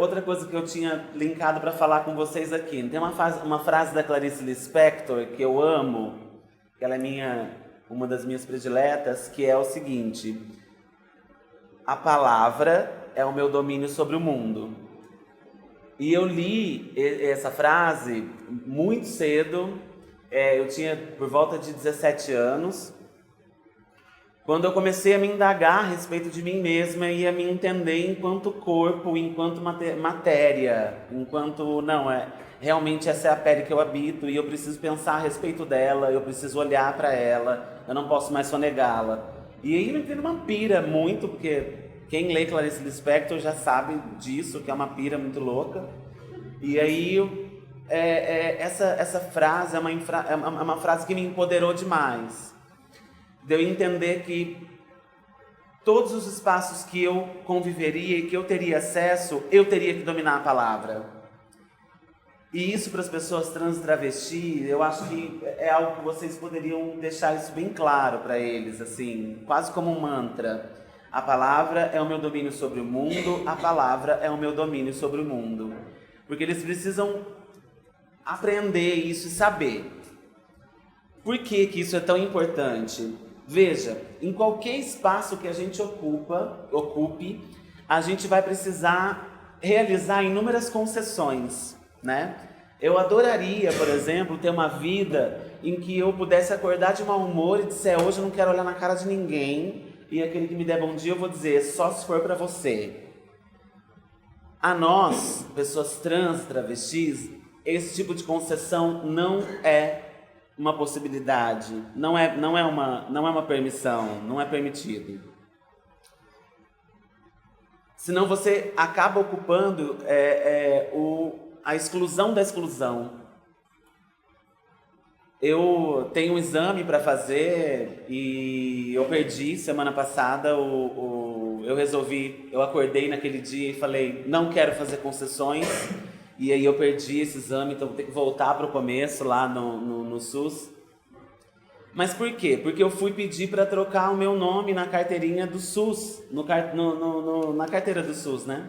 outra coisa que eu tinha linkado para falar com vocês aqui. Tem uma frase da Clarice Lispector que eu amo, que ela é uma das minhas prediletas, que é o seguinte: a palavra é o meu domínio sobre o mundo. E eu li essa frase muito cedo, eu tinha por volta de 17 anos, quando eu comecei a me indagar a respeito de mim mesma e a me entender enquanto corpo, enquanto matéria, realmente essa é a pele que eu habito e eu preciso pensar a respeito dela, eu preciso olhar para ela, eu não posso mais sonegá-la. E aí eu entrei numa pira muito, porque quem lê Clarice Lispector já sabe disso, que é uma pira muito louca. E aí essa frase é uma frase que me empoderou demais. De eu entender que todos os espaços que eu conviveria e que eu teria acesso, eu teria que dominar a palavra. E isso para as pessoas trans e travesti, eu acho que é algo que vocês poderiam deixar isso bem claro para eles, assim, quase como um mantra. A palavra é o meu domínio sobre o mundo, a palavra é o meu domínio sobre o mundo. Porque eles precisam aprender isso e saber. Por que isso é tão importante? Veja, em qualquer espaço que a gente ocupe, a gente vai precisar realizar inúmeras concessões, né? Eu adoraria, por exemplo, ter uma vida em que eu pudesse acordar de mau humor e dizer: hoje eu não quero olhar na cara de ninguém, e aquele que me der bom dia eu vou dizer: só se for para você. A nós, pessoas trans, travestis, esse tipo de concessão não é uma possibilidade, não é uma permissão, não é permitido. Senão você acaba ocupando a exclusão da exclusão. Eu tenho um exame para fazer e eu perdi semana passada. Eu acordei naquele dia e falei: não quero fazer concessões. E aí eu perdi esse exame, então vou ter que voltar para o começo lá no SUS. Mas por quê? Porque eu fui pedir para trocar o meu nome na carteirinha do SUS, na carteira do SUS, né?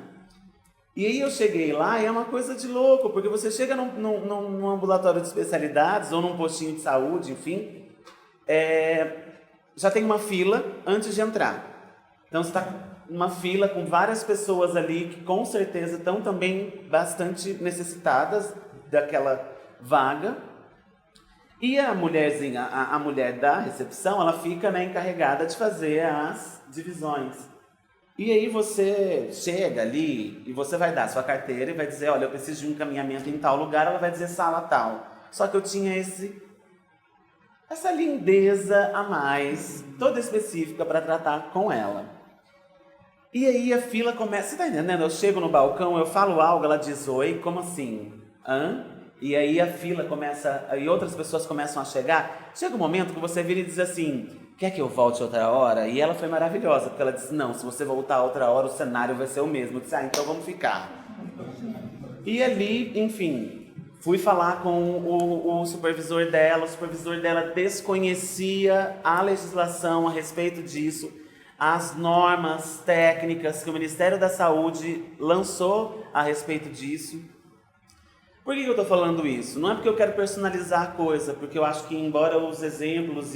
E aí eu cheguei lá e é uma coisa de louco, porque você chega num ambulatório de especialidades ou num postinho de saúde, enfim, já tem uma fila antes de entrar. Então você está uma fila com várias pessoas ali que com certeza estão também bastante necessitadas daquela vaga. E a mulherzinha, a mulher da recepção, ela fica, né, encarregada de fazer as divisões. E aí você chega ali e você vai dar sua carteira e vai dizer: olha, eu preciso de um encaminhamento em tal lugar. Ela vai dizer sala tal. Só que eu tinha essa lindeza a mais, toda específica para tratar com ela. E aí a fila começa, você tá entendendo? Eu chego no balcão, eu falo algo, ela diz: oi, como assim? Hã? E aí a fila começa, e outras pessoas começam a chegar. Chega um momento que você vira e diz assim: quer que eu volte outra hora? E ela foi maravilhosa, porque ela disse: não, se você voltar outra hora, o cenário vai ser o mesmo. Eu disse: então vamos ficar. E ali, enfim, fui falar com o supervisor dela. O supervisor dela desconhecia a legislação a respeito disso, as normas técnicas que o Ministério da Saúde lançou a respeito disso. Por que eu estou falando isso? Não é porque eu quero personalizar a coisa, porque eu acho que, embora os exemplos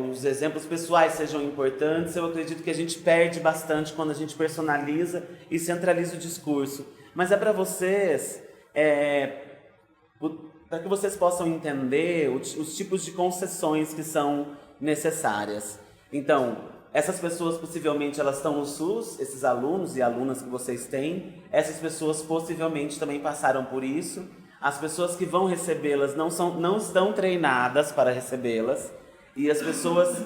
os exemplos pessoais sejam importantes, eu acredito que a gente perde bastante quando a gente personaliza e centraliza o discurso. Mas é para vocês, para que vocês possam entender os tipos de concessões que são necessárias. Então, essas pessoas possivelmente elas estão no SUS, esses alunos e alunas que vocês têm, essas pessoas possivelmente também passaram por isso. As pessoas que vão recebê-las não estão treinadas para recebê-las. E as pessoas,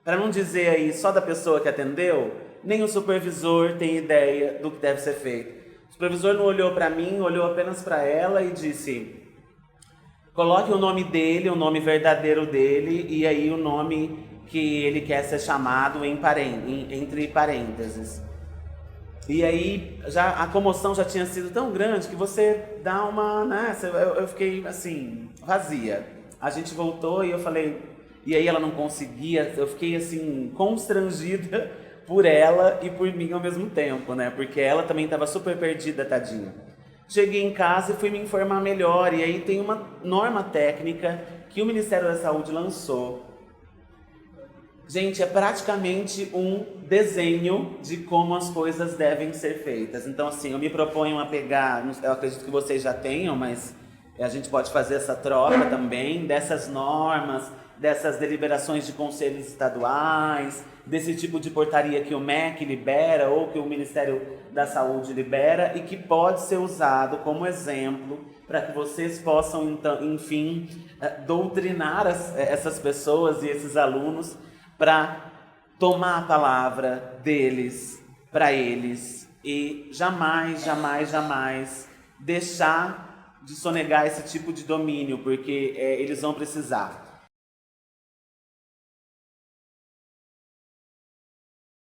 para não dizer aí só da pessoa que atendeu, nem o supervisor tem ideia do que deve ser feito. O supervisor não olhou para mim, olhou apenas para ela e disse: coloque o nome dele, o nome verdadeiro dele e aí o nome que ele quer ser chamado entre parênteses. E aí a comoção já tinha sido tão grande que você dá uma... né, eu fiquei assim, vazia. A gente voltou e eu falei... E aí ela não conseguia, eu fiquei assim, constrangida, por ela e por mim ao mesmo tempo, né? Porque ela também estava super perdida, tadinha. Cheguei em casa e fui me informar melhor, e aí tem uma norma técnica que o Ministério da Saúde lançou. Gente, é praticamente um desenho de como as coisas devem ser feitas. Então, assim, eu me proponho a pegar, eu acredito que vocês já tenham, mas a gente pode fazer essa troca também, dessas normas, dessas deliberações de conselhos estaduais, desse tipo de portaria que o MEC libera ou que o Ministério da Saúde libera e que pode ser usado como exemplo para que vocês possam, então, enfim, doutrinar essas pessoas e esses alunos para tomar a palavra deles para eles e jamais, jamais, jamais deixar de sonegar esse tipo de domínio, porque eles vão precisar.